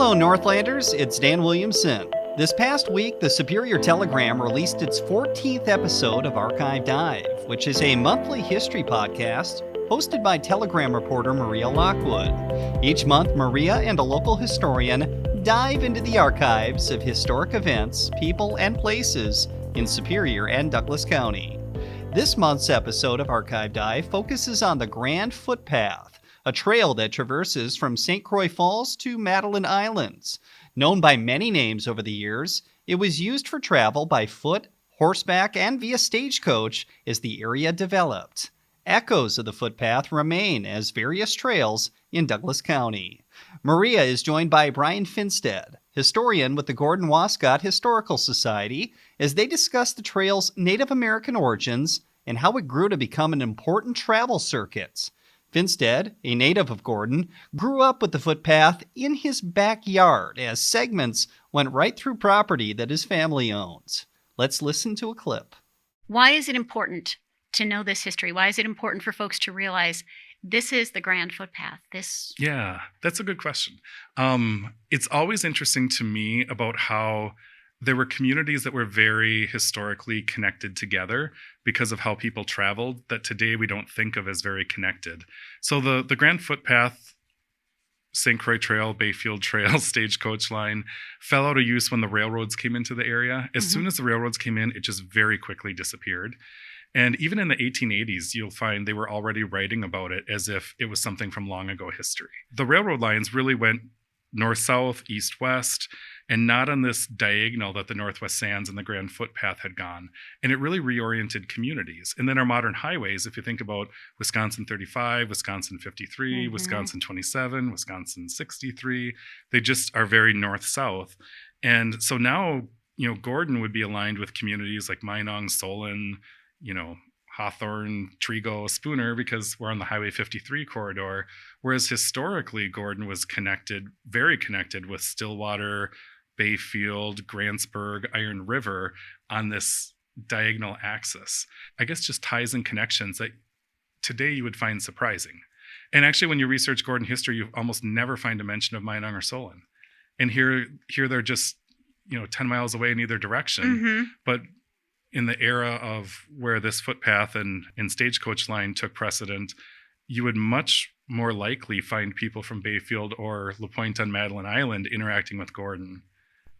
Hello, Northlanders. It's Dan Williamson. This past week, the Superior Telegram released its 14th episode of Archive Dive, which is a monthly history podcast hosted by Telegram reporter Maria Lockwood. Each month, Maria and a local historian dive into the archives of historic events, people, and places in Superior and Douglas County. This month's episode of Archive Dive focuses on the Grand Footpath, a trail that traverses from St. Croix Falls to Madeline Islands. Known by many names over the years, it was used for travel by foot, horseback, and via stagecoach as the area developed. Echoes of the footpath remain as various trails in Douglas County. Maria is joined by Brian Finstad, historian with the Gordon-Wascott Historical Society, as they discuss the trail's Native American origins and how it grew to become an important travel circuit. Finstad, a native of Gordon, grew up with the footpath in his backyard as segments went right through property that his family owns. Let's listen to a clip. Why is it important to know this history? Why is it important for folks to realize this is the Grand Footpath? Yeah, that's a good question. It's always interesting to me about how there were communities that were very historically connected together because of how people traveled that today we don't think of as very connected. So the Grand Footpath, St. Croix Trail, Bayfield Trail, Stagecoach Line fell out of use when the railroads came into the area. As soon as the railroads came in, it just very quickly disappeared. And even in the 1880s, you'll find they were already writing about it as if it was something from long ago history. The railroad lines really went north-south, east-west, and not on this diagonal that the Northwest Sands and the Grand Footpath had gone. And it really reoriented communities. And then our modern highways, if you think about Wisconsin 35, Wisconsin 53, Wisconsin 27, Wisconsin 63, they just are very north-south. And so now, Gordon would be aligned with communities like Minong, Solon, Hawthorne, Trigo, Spooner, because we're on the Highway 53 corridor. Whereas historically, Gordon was very connected with Stillwater, Bayfield, Grantsburg, Iron River on this diagonal axis. I guess just ties and connections that today you would find surprising. And actually, when you research Gordon history, you almost never find a mention of Minong or Solon. And here they're just, 10 miles away in either direction. But in the era of where this footpath and stagecoach line took precedent, you would much more likely find people from Bayfield or La Pointe on Madeline Island interacting with Gordon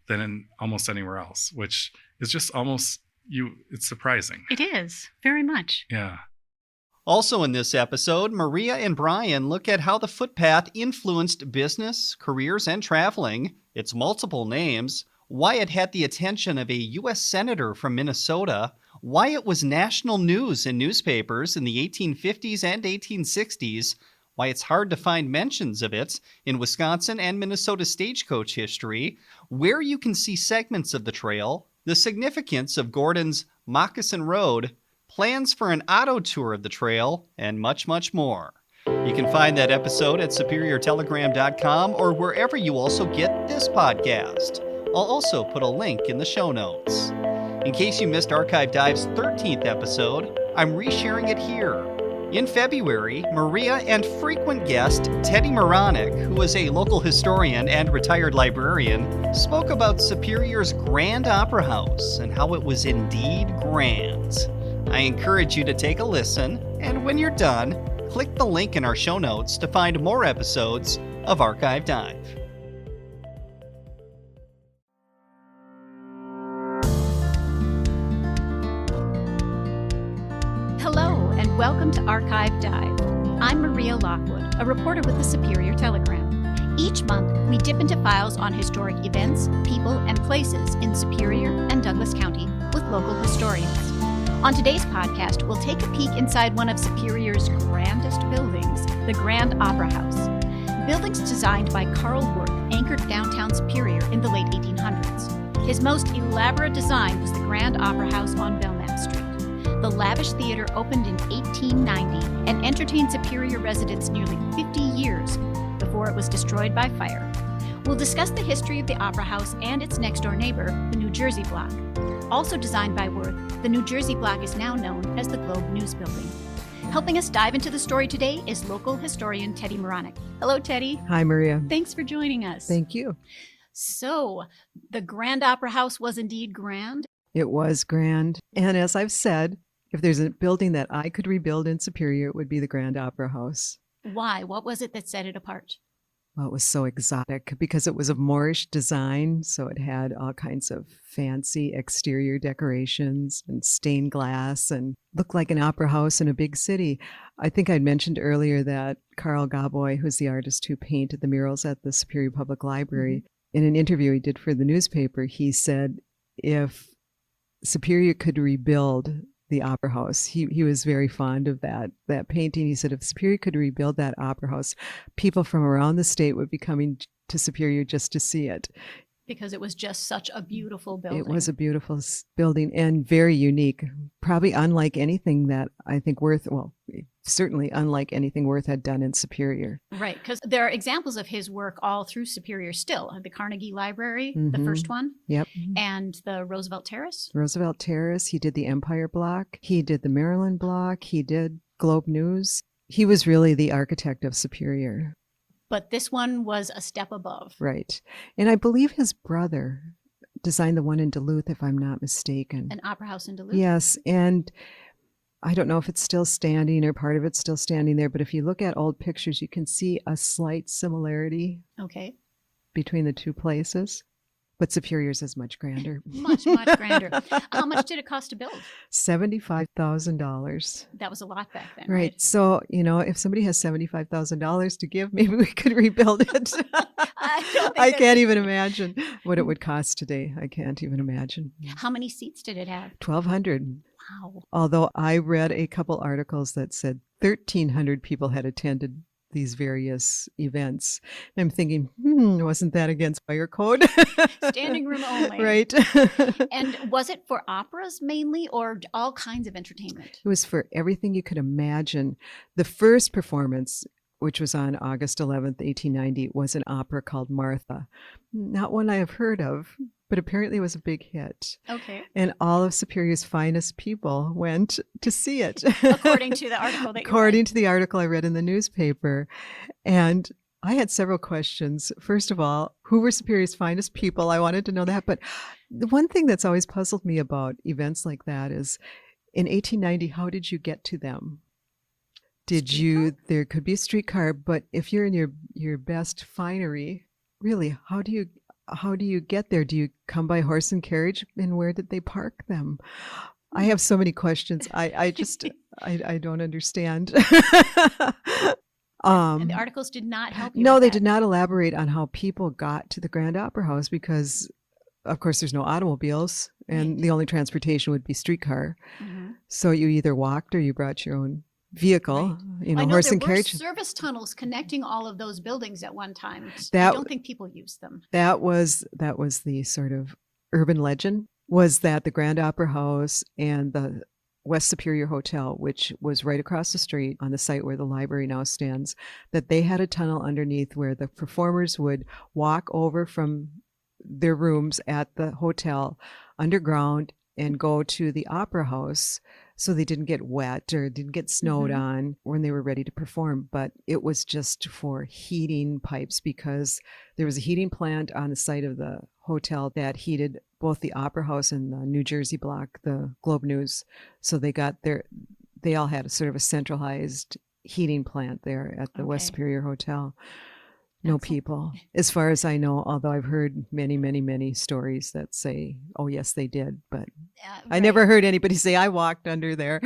than in almost anywhere else, which is just it's surprising. It is, very much. Yeah. Also in this episode, Maria and Brian look at how the footpath influenced business, careers, and traveling, its multiple names, why it had the attention of a U.S. Senator from Minnesota, why it was national news in newspapers in the 1850s and 1860s, why it's hard to find mentions of it in Wisconsin and Minnesota stagecoach history, where you can see segments of the trail, the significance of Gordon's Moccasin Road, plans for an auto tour of the trail, and much, much more. You can find that episode at superiortelegram.com or wherever you also get this podcast. I'll also put a link in the show notes. In case you missed Archive Dive's 13th episode, I'm resharing it here. In February, Maria and frequent guest Teddy Moronic, who is a local historian and retired librarian, spoke about Superior's Grand Opera House and how it was indeed grand. I encourage you to take a listen, and when you're done, click the link in our show notes to find more episodes of Archive Dive. Welcome to Archive Dive. I'm Maria Lockwood, a reporter with the Superior Telegram. Each month, we dip into files on historic events, people, and places in Superior and Douglas County with local historians. On today's podcast, we'll take a peek inside one of Superior's grandest buildings, the Grand Opera House. Buildings designed by Carl Worth anchored downtown Superior in the late 1800s. His most elaborate design was the Grand Opera House on Belknap Street. The lavish theater opened in 1890 and entertained Superior residents nearly 50 years before it was destroyed by fire. We'll discuss the history of the Opera House and its next-door neighbor, the New Jersey Block. Also designed by Worth, the New Jersey Block is now known as the Globe News Building. Helping us dive into the story today is local historian Teddy Moronic. Hello, Teddy. Hi, Maria. Thanks for joining us. Thank you. So, the Grand Opera House was indeed grand. It was grand. And as I've said, if there's a building that I could rebuild in Superior, it would be the Grand Opera House. Why? What was it that set it apart? Well, it was so exotic because it was of Moorish design. So it had all kinds of fancy exterior decorations and stained glass and looked like an opera house in a big city. I think I'd mentioned earlier that Carl Gaboy, who's the artist who painted the murals at the Superior Public Library, in an interview he did for the newspaper, he said if Superior could rebuild the opera house, he was very fond of that painting. He said if Superior could rebuild that opera house, people from around the state would be coming to Superior just to see it. Because it was just such a beautiful building. It was a beautiful building and very unique. Probably unlike anything that I think certainly unlike anything Worth had done in Superior. Right, because there are examples of his work all through Superior still. The Carnegie Library, the first one. Yep. And the Roosevelt Terrace. Roosevelt Terrace. He did the Empire Block. He did the Maryland Block. He did Globe News. He was really the architect of Superior. But this one was a step above. Right. And I believe his brother designed the one in Duluth, if I'm not mistaken. An opera house in Duluth? Yes. And I don't know if it's still standing or part of it's still standing there, but if you look at old pictures, you can see a slight similarity between the two places. But Superior's is much grander. Much grander. How much did it cost to build? $75,000. That was a lot back then, right? So, if somebody has $75,000 to give, maybe we could rebuild it. I can't even imagine what it would cost today. I can't even imagine. How many seats did it have? 1,200. Wow. Although I read a couple articles that said 1,300 people had attended these various events. And I'm thinking, wasn't that against fire code? Standing room only. Right. And was it for operas mainly or all kinds of entertainment? It was for everything you could imagine. The first performance, which was on August 11th, 1890, was an opera called Martha. Not one I have heard of, but apparently it was a big hit. Okay. And all of Superior's finest people went to see it. According to the article that you According to the article I read in the newspaper. And I had several questions. First of all, who were Superior's finest people? I wanted to know that. But the one thing that's always puzzled me about events like that is, in 1890, how did you get to them? There could be a streetcar, but if you're in your best finery, really, how do you get there? Do you come by horse and carriage? And where did they park them? I have so many questions. I just I don't understand. And the articles did not help you. No, with they that. did not elaborate on how people got to the Grand Opera House because, of course, there's no automobiles and the only transportation would be streetcar. So you either walked or you brought your own vehicle, I know horse there and were carriage. Service tunnels connecting all of those buildings at one time. I That- don't think people used them. That was the sort of urban legend, was that the Grand Opera House and the West Superior Hotel, which was right across the street on the site where the library now stands, that they had a tunnel underneath where the performers would walk over from their rooms at the hotel underground and go to the opera house so they didn't get wet or didn't get snowed on when they were ready to perform. But it was just for heating pipes because there was a heating plant on the site of the hotel that heated both the opera house and the New Jersey block, the Globe News. So they all had a sort of a centralized heating plant there at the West Superior Hotel. No people, as far as I know, although I've heard many, many, many stories that say, oh, yes, they did. But I never heard anybody say, I walked under there.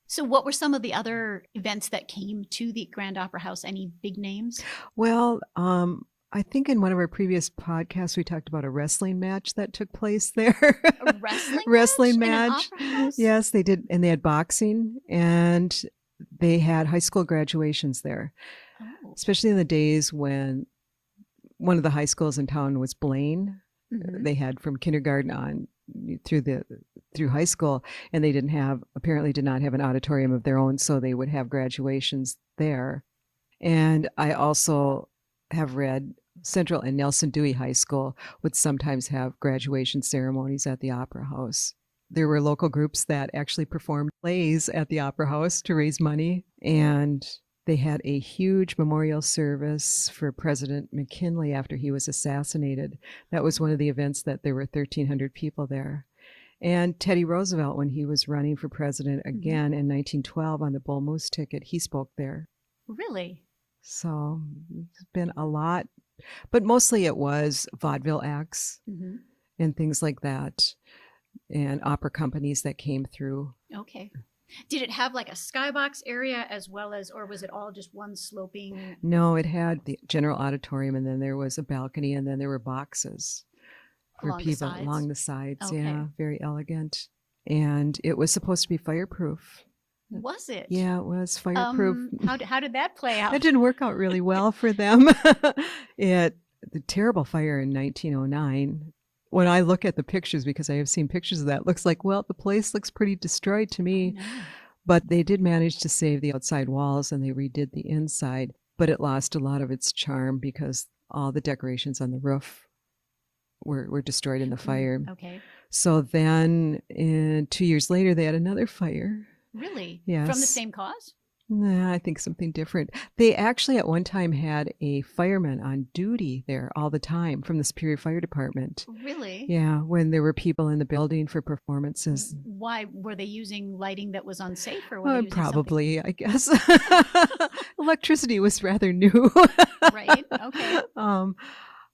So what were some of the other events that came to the Grand Opera House? Any big names? Well, I think in one of our previous podcasts, we talked about a wrestling match that took place there. A wrestling match? In an opera house? Yes, they did. And they had boxing and they had high school graduations there. Especially in the days when one of the high schools in town was Blaine. They had from kindergarten on through high school, and they apparently did not have an auditorium of their own, so they would have graduations there. And I also have read Central and Nelson Dewey High School would sometimes have graduation ceremonies at the Opera House. there were local groups that actually performed plays at the Opera House to raise money. And they had a huge memorial service for President McKinley after he was assassinated. That was one of the events that there were 1,300 people there. And Teddy Roosevelt, when he was running for president again in 1912 on the Bull Moose ticket, he spoke there. Really? So it's been a lot, but mostly it was vaudeville acts and things like that, and opera companies that came through. Okay. Did it have like a skybox area as well as, or was it all just one sloping? No, it had the general auditorium, and then there was a balcony, and then there were boxes for Along the people sides? along the sides. Okay. Yeah, very elegant. And it was supposed to be fireproof. Was it? Yeah, it was fireproof. How did that play out? That didn't work out really well for them. The terrible fire in 1909. When I look at the pictures, because I have seen pictures of that, looks like, well, the place looks pretty destroyed to me. Oh, no. But they did manage to save the outside walls, and they redid the inside. But it lost a lot of its charm because all the decorations on the roof were destroyed in the fire. Okay. So then 2 years later, they had another fire. Really? Yes. From the same cause? Nah, I think something different. They actually at one time had a fireman on duty there all the time from the Superior Fire Department. Really? Yeah, when there were people in the building for performances. Why were they using lighting that was unsafe, or were they using Probably, I guess. Electricity was rather new. something? Right. Okay.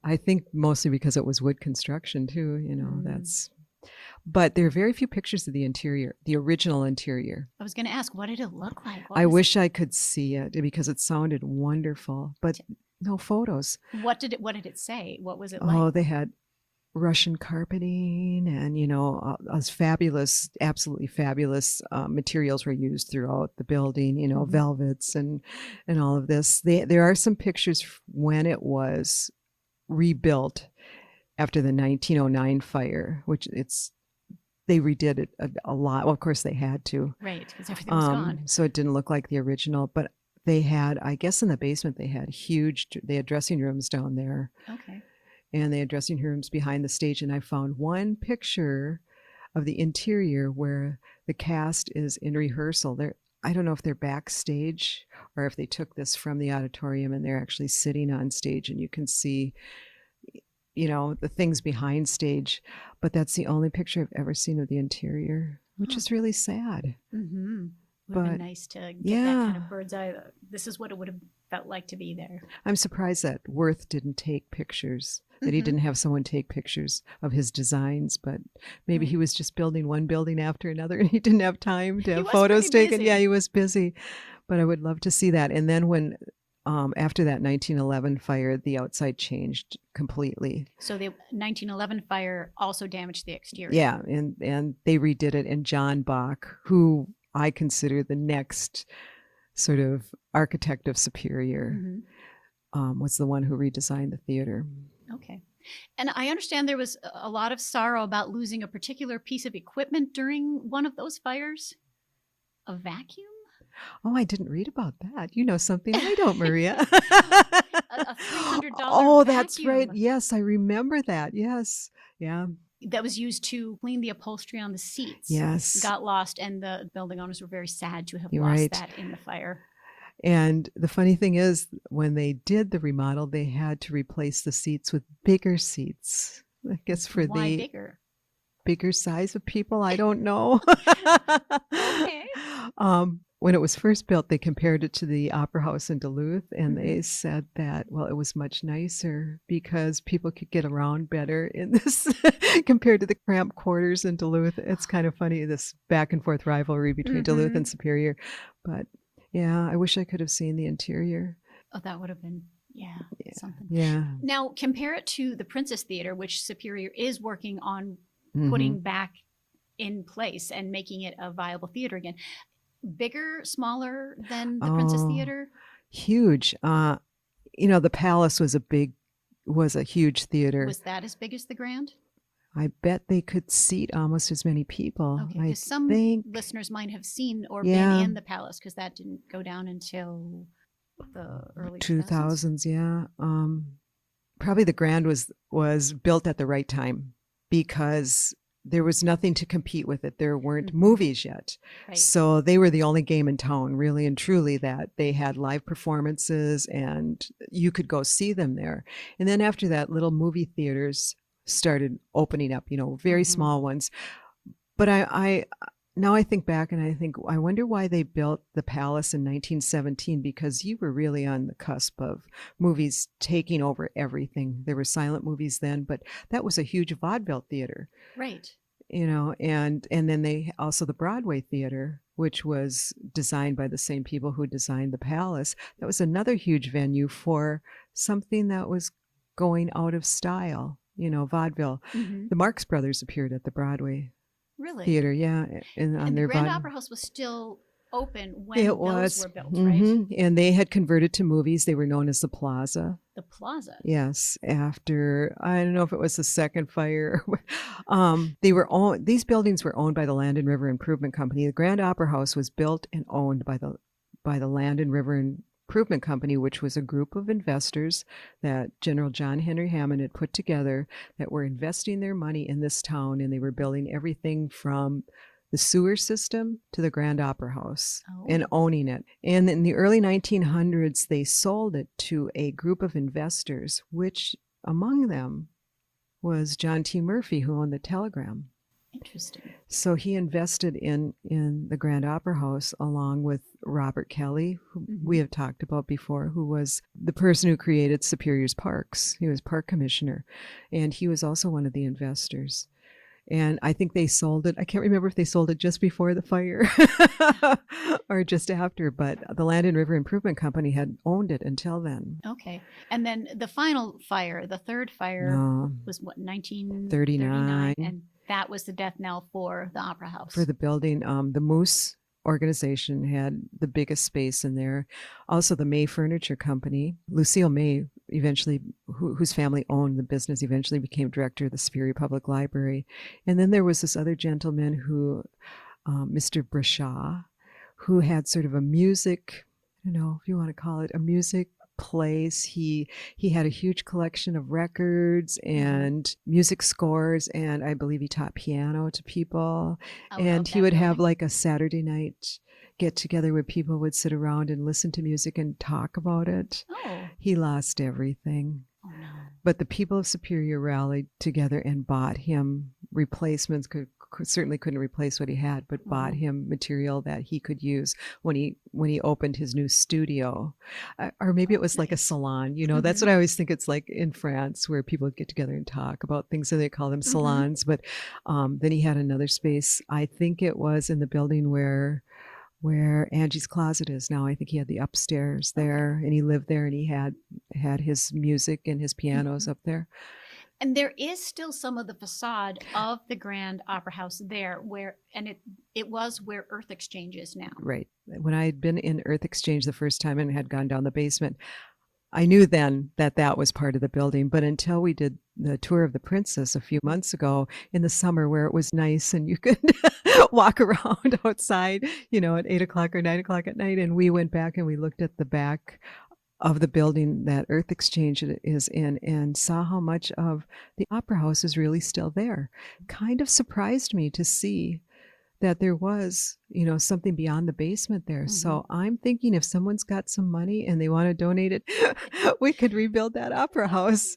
I think mostly because it was wood construction too, that's. But there are very few pictures of the interior, the original interior. I was going to ask, what did it look like? I wish I could see it because it sounded wonderful, but no photos. What did it say? What was it Oh, like? they had Russian carpeting, and as fabulous, absolutely fabulous materials were used throughout the building. Velvets and all of this. There are some pictures when it was rebuilt after the 1909 fire, which they redid it a lot. Well, of course they had to. Right, because everything was gone. So it didn't look like the original, but they had, I guess in the basement, they had dressing rooms down there. Okay. And they had dressing rooms behind the stage. And I found one picture of the interior where the cast is in rehearsal. I don't know if they're backstage or if they took this from the auditorium and they're actually sitting on stage, and you can see the things behind stage, but that's the only picture I've ever seen of the interior, which is really sad. Mm-hmm. Would But have been nice to get that kind of bird's eye. This is what it would have felt like to be there. I'm surprised that Worth didn't take pictures, that he didn't have someone take pictures of his designs, but maybe he was just building one building after another and he didn't have time to have photos taken. Yeah, he was busy, but I would love to see that. And then when after that 1911 fire, the outside changed completely. So the 1911 fire also damaged the exterior. Yeah, and they redid it. And John Bach, who I consider the next sort of architect of Superior, was the one who redesigned the theater. Okay. And I understand there was a lot of sorrow about losing a particular piece of equipment during one of those fires. A vacuum? Oh, I didn't read about that. You know something I don't, Maria. a $300 Oh, that's vacuum right. Yes, I remember that. Yes. Yeah. that was used to clean the upholstery on the seats. Yes. Got lost, and the building owners were very sad to have You're lost right. that in the fire. And the funny thing is, when they did the remodel, they had to replace the seats with bigger seats. I guess for Why the bigger? size of people. I don't know. Okay. When it was first built, they compared it to the Opera House in Duluth, and they said that, well, it was much nicer because people could get around better in this compared to the cramped quarters in Duluth. It's kind of funny, this back and forth rivalry between Duluth and Superior. But yeah, I wish I could have seen the interior. Oh, that would have been, something. Yeah. Now, compare it to the Princess Theater, which Superior is working on Mm-hmm. putting back in place and making it a viable theater again. Bigger, smaller than the Princess Theater? Huge. The Palace was a huge theater. Was that as big as the Grand? I bet they could seat almost as many people. Okay, I because some think. listeners might have seen or Yeah. been in the Palace, because that didn't go down until the early 2000s, yeah. Probably the Grand was built at the right time because there was nothing to compete with it. There weren't movies yet. Right. So they were the only game in town, really and truly, that they had live performances and you could go see them there. And then after that, little movie theaters started opening up, very small ones. But now I think back and I wonder why they built the Palace in 1917, because you were really on the cusp of movies taking over everything. There were silent movies then, but that was a huge vaudeville theater. Right. And then they also the Broadway theater, which was designed by the same people who designed the Palace. That was another huge venue for something that was going out of style, vaudeville. The Marx Brothers appeared at the Broadway Really? theater, yeah. And the Grand Opera House was still open when those were built, right? And they had converted to movies. They were known as the Plaza. The Plaza. Yes, after I don't know if it was the second fire. These buildings were owned by the Land and River Improvement Company. The Grand Opera House was built and owned by the Land and River Improvement Company, which was a group of investors that General John Henry Hammond had put together that were investing their money in this town, and they were building everything from the sewer system to the Grand Opera House and owning it. And in the early 1900s, they sold it to a group of investors, which among them was John T. Murphy, who owned the Telegram. Interesting. So he invested in the Grand Opera House along with Robert Kelly, who we have talked about before, who was the person who created Superior's Parks. He was park commissioner, and he was also one of the investors. And I think they sold it. I can't remember if they sold it just before the fire or just after, but the Land and River Improvement Company had owned it until then. Okay. And then the final fire, the third fire, was what, 1939? And that was the death knell for the Opera House. For the building. The Moose organization had the biggest space in there. Also, the May Furniture Company. Lucille May, eventually, whose family owned the business, eventually became director of the Superior Public Library. And then there was this other gentleman who, Mr. Brashaw, who had sort of a music, I don't know if you want to call it a music place. He had a huge collection of records and music scores, and I believe he taught piano to people. And he would have like a Saturday night get together where people would sit around and listen to music and talk about it. He lost everything. But the people of Superior rallied together and bought him replacements. Certainly couldn't replace what he had, but bought him material that he could use when he opened his new studio. Or maybe it was like a salon. That's what I always think it's like in France, where people would get together and talk about things, so they call them salons. But then he had another space. I think it was in the building where Angie's Closet is now. I think he had the upstairs there, and he lived there, and he had his music and his pianos up there. And there is still some of the facade of the Grand Opera House there, it was where Earth Exchange is now. Right. When I had been in Earth Exchange the first time and had gone down the basement, I knew then that was part of the building. But until we did the tour of the Princess a few months ago in the summer, where it was nice and you could walk around outside, at 8 o'clock or 9 o'clock at night, and we went back and we looked at the back of the building that Earth Exchange is in and saw how much of the Opera House is really still there. Kind of surprised me to see that there was, something beyond the basement there. So I'm thinking if someone's got some money and they want to donate it, we could rebuild that Opera House.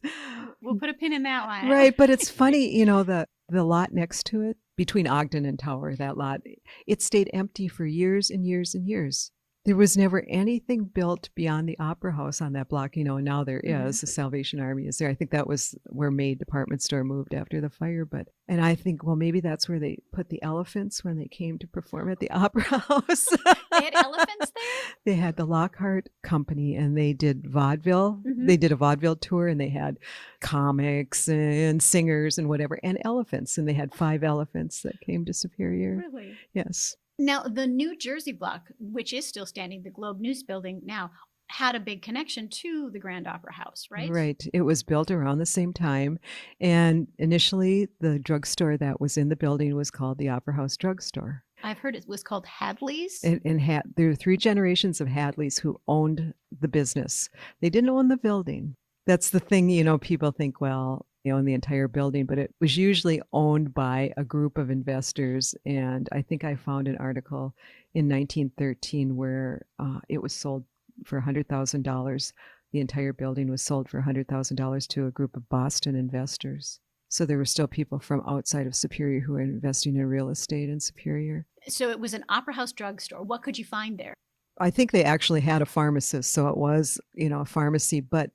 We'll put a pin in that one. Right. But it's funny, the lot next to it, between Ogden and Tower, that lot, it stayed empty for years and years and years. There was never anything built beyond the Opera House on that block, and now there is. The Salvation Army is there. I think that was where May Department Store moved after the fire. And I think, well, maybe that's where they put the elephants when they came to perform at the Opera House. They had elephants there? They had the Lockhart Company, and they did vaudeville. They did a vaudeville tour, and they had comics and singers and whatever, and elephants. And they had 5 elephants that came to Superior. Really? Yes. Now, the New Jersey block, which is still standing, the Globe News building now, had a big connection to the Grand Opera House, right? Right. It was built around the same time. And initially, the drugstore that was in the building was called the Opera House Drugstore. I've heard it was called Hadley's. There were 3 generations of Hadleys who owned the business. They didn't own the building. That's the thing, people think, well, They owned the entire building, but it was usually owned by a group of investors. And I think I found an article in 1913 where it was sold for $100,000. The entire building was sold for $100,000 to a group of Boston investors. So there were still people from outside of Superior who were investing in real estate in Superior. So it was an Opera House drugstore. What could you find there? I think they actually had a pharmacist, so it was, a pharmacy. But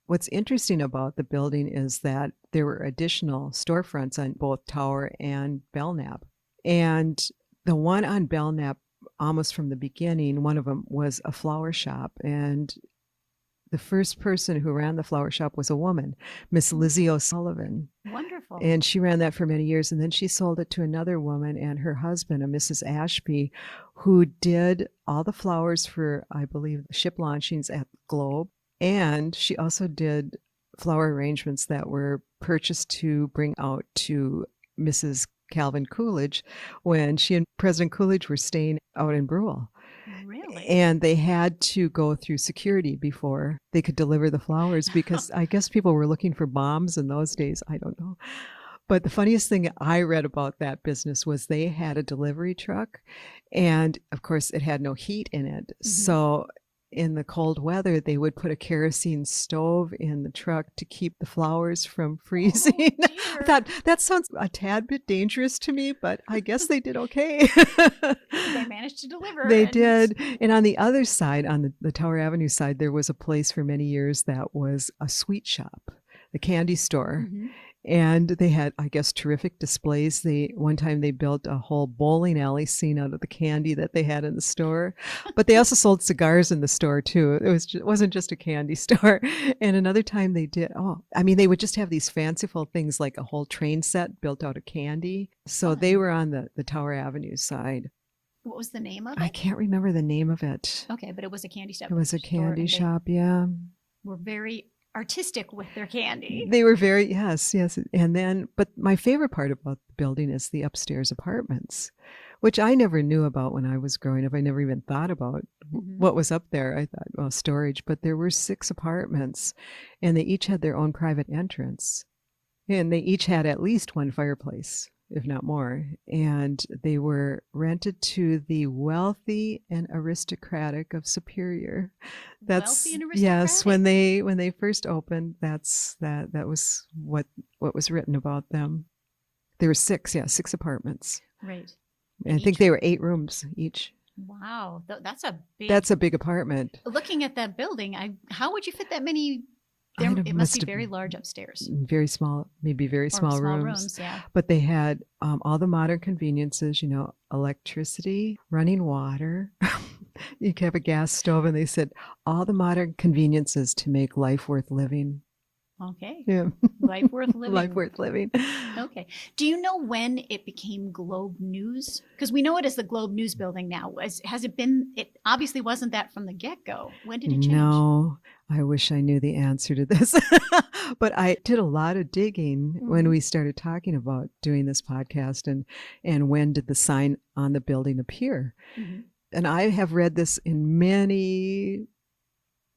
what's interesting about the building is that there were additional storefronts on both Tower and Belknap. And the one on Belknap, almost from the beginning, one of them was a flower shop. And the first person who ran the flower shop was a woman, Miss Lizzie O'Sullivan. Wonderful. And she ran that for many years. And then she sold it to another woman and her husband, a Mrs. Ashby, who did all the flowers for, I believe, ship launchings at the Globe. And she also did flower arrangements that were purchased to bring out to Mrs. Calvin Coolidge when she and President Coolidge were staying out in Brule. Really? And they had to go through security before they could deliver the flowers because I guess people were looking for bombs in those days. I don't know. But the funniest thing I read about that business was they had a delivery truck. And of course, it had no heat in it. Mm-hmm. So in the cold weather, they would put a kerosene stove in the truck to keep the flowers from freezing. Oh, I thought that sounds a tad bit dangerous to me, but I guess they did okay. They managed to deliver. They did. And on the other side, on the Tower Avenue side, there was a place for many years that was a sweet shop, the candy store. Mm-hmm. And they had, I guess, terrific displays. One time they built a whole bowling alley scene out of the candy that they had in the store. But they also sold cigars in the store, too. It wasn't just a candy store. And another time they did, they would just have these fanciful things like a whole train set built out of candy. So they were on the Tower Avenue side. What was the name of it? I can't remember the name of it. Okay, but it was a candy shop. It was a candy shop, yeah. Were very artistic with their candy. They were very, yes. And then, but my favorite part about the building is the upstairs apartments, which I never knew about when I was growing up. I never even thought about what was up there. I thought, well, storage, but there were 6 apartments and they each had their own private entrance and they each had at least one fireplace, if not more. And they were rented to the wealthy and aristocratic of Superior. Wealthy and aristocratic? Yes, when they first opened, that was what was written about them. There were 6 apartments. Right. And I think they were 8 rooms each. Wow, that's a big apartment. Looking at that building, how would you fit that many? It must be very large upstairs. Very small, maybe very small rooms. Yeah. But they had all the modern conveniences, electricity, running water. You could have a gas stove, and they said all the modern conveniences to make life worth living. Okay. Yeah. Life worth living. Life worth living. Okay. Do you know when it became Globe News? Because we know it as the Globe News building now. Has it been? It obviously wasn't that from the get-go. When did it change? No, I wish I knew the answer to this. But I did a lot of digging when we started talking about doing this podcast and when did the sign on the building appear. Mm-hmm. And I have read this in many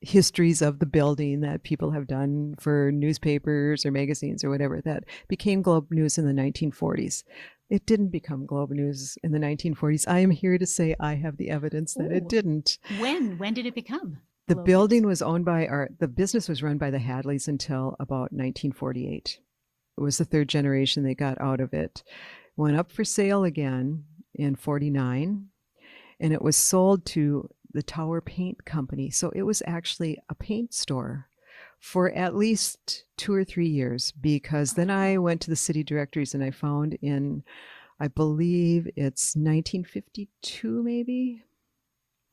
histories of the building that people have done for newspapers or magazines or whatever that became Globe News in the 1940s. It didn't become Globe News in the 1940s. I am here to say I have the evidence that it didn't. When did it become? The building was owned by the business was run by the Hadleys until about 1948. It was the 3rd generation they got out of it. Went up for sale again in 49, and it was sold to the Tower Paint Company. So it was actually a paint store for at least 2 or 3 years, because then I went to the city directories and I found in, I believe it's 1952 maybe,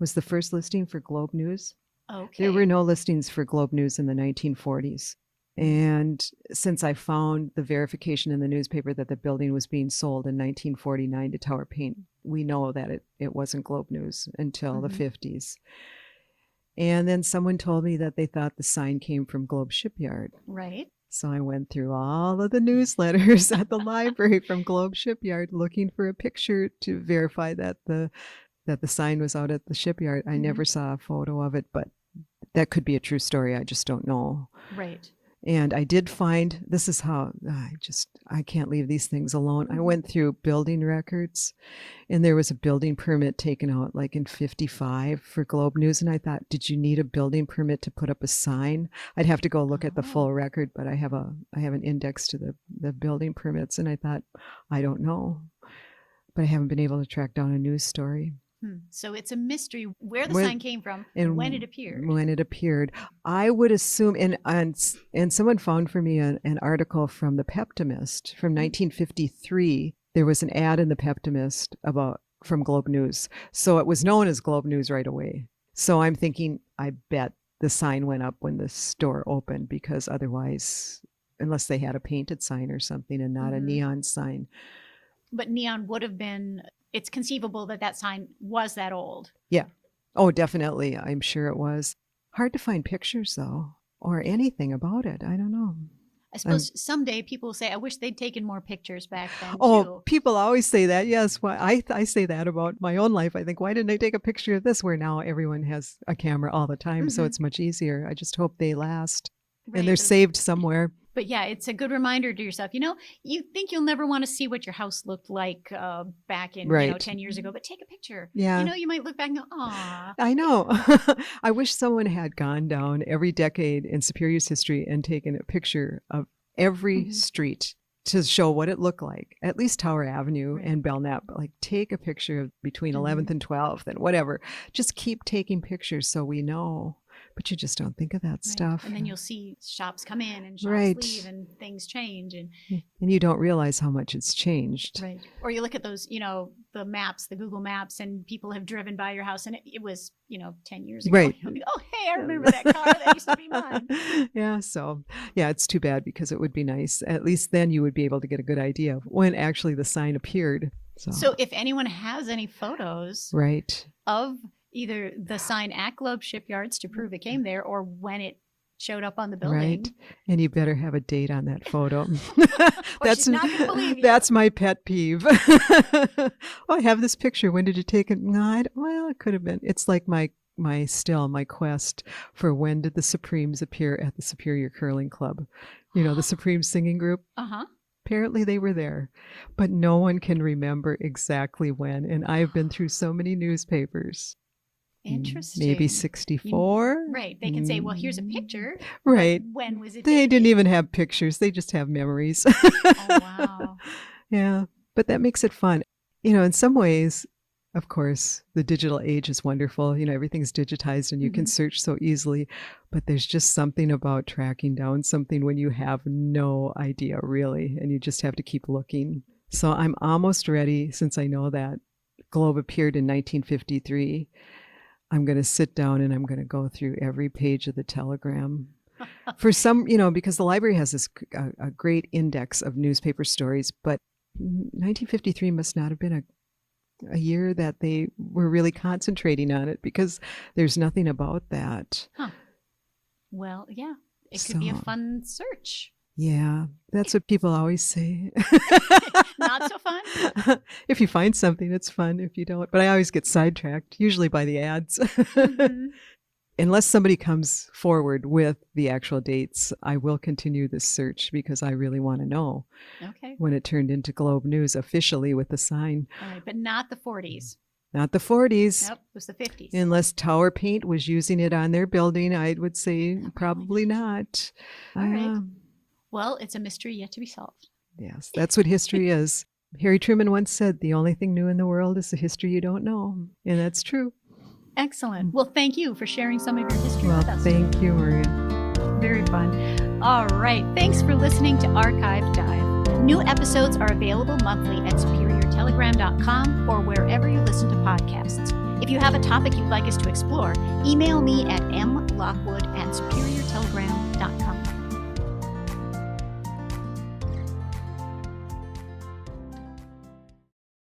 was the first listing for Globe News. Okay. There were no listings for Globe News in the 1940s. And since I found the verification in the newspaper that the building was being sold in 1949 to Tower Paint, we know that it wasn't Globe News until the 50s. And then someone told me that they thought the sign came from Globe Shipyard. Right. So I went through all of the newsletters at the library from Globe Shipyard looking for a picture to verify that the sign was out at the shipyard. I never saw a photo of it, but that could be a true story. I just don't know. Right. And I did find, this is how I can't leave these things alone. I went through building records, and there was a building permit taken out like in 55 for Globe News. And I thought, did you need a building permit to put up a sign? I'd have to go look at the full record, but I have an index to the building permits. And I thought, I don't know, but I haven't been able to track down a news story. So it's a mystery where the sign came from and when it appeared. When it appeared, I would assume, and someone found for me an article from the Peptimist from 1953. There was an ad in the Peptimist from Globe News, so it was known as Globe News right away. So I'm thinking, I bet the sign went up when the store opened, because otherwise, unless they had a painted sign or something and not a neon sign. But neon would have been. It's conceivable that sign was that old. Yeah. Oh, definitely. I'm sure it was. Hard to find pictures, though, or anything about it. I don't know. I suppose someday people will say, I wish they'd taken more pictures back then, too. People always say that. Yes. Well, I say that about my own life. I think, why didn't I take a picture of this? Where now everyone has a camera all the time, so it's much easier. I just hope they last. Right. And they're saved somewhere. But yeah, it's a good reminder to yourself. You think you'll never want to see what your house looked like back in 10 years ago, but take a picture. Yeah. You might look back and go, aw. I know. I wish someone had gone down every decade in Superior's history and taken a picture of every street to show what it looked like, at least Tower Avenue and Belknap. Like, take a picture of between 11th and 12th and whatever. Just keep taking pictures so we know. But you just don't think of that stuff. And then you'll see shops come in and shops leave and things change. And you don't realize how much it's changed. Right. Or you look at those, the maps, the Google Maps, and people have driven by your house and it was, 10 years ago. Right. You'll be, oh, hey, I remember that car. That used to be mine. Yeah. So, it's too bad, because it would be nice. At least then you would be able to get a good idea of when actually the sign appeared. So if anyone has any photos of either the sign at Globe Shipyards to prove it came there, or when it showed up on the building. Right. And you better have a date on that photo. That's not going to believe you. That's my pet peeve. Oh, I have this picture. When did you take it? Well, it could have been. It's like my quest for when did the Supremes appear at the Superior Curling Club. The Supreme singing group. Uh-huh. Apparently they were there, but no one can remember exactly when. And I've been through so many newspapers. Interesting. Maybe 64. Right. They can say, well, here's a picture. Right. When was it? They didn't even have pictures. They just have memories. Oh, wow. Yeah. But that makes it fun. In some ways, of course, the digital age is wonderful. Everything's digitized and you can search so easily. But there's just something about tracking down something when you have no idea, really, and you just have to keep looking. So I'm almost ready, since I know that Globe appeared in 1953. I'm going to sit down and I'm going to go through every page of the telegram. For some, because the library has this a great index of newspaper stories, but 1953 must not have been a year that they were really concentrating on it, because there's nothing about that. Huh. Well, yeah, it could be a fun search. Yeah, that's what people always say. Not so fun? If you find something, it's fun. If you don't. But I always get sidetracked, usually by the ads. Unless somebody comes forward with the actual dates, I will continue this search, because I really want to know when it turned into Globe News officially with the sign. All right, but not the 40s. Not the 40s. Nope, it was the 50s. Unless Tower Paint was using it on their building, I would say probably not. All right. Well, it's a mystery yet to be solved. Yes, that's what history is. Harry Truman once said, the only thing new in the world is the history you don't know. And that's true. Excellent. Well, thank you for sharing some of your history with us. Thank you, Maria. Very fun. All right. Thanks for listening to Archive Dive. New episodes are available monthly at superiortelegram.com or wherever you listen to podcasts. If you have a topic you'd like us to explore, email me at mlockwood@superiortelegram.com.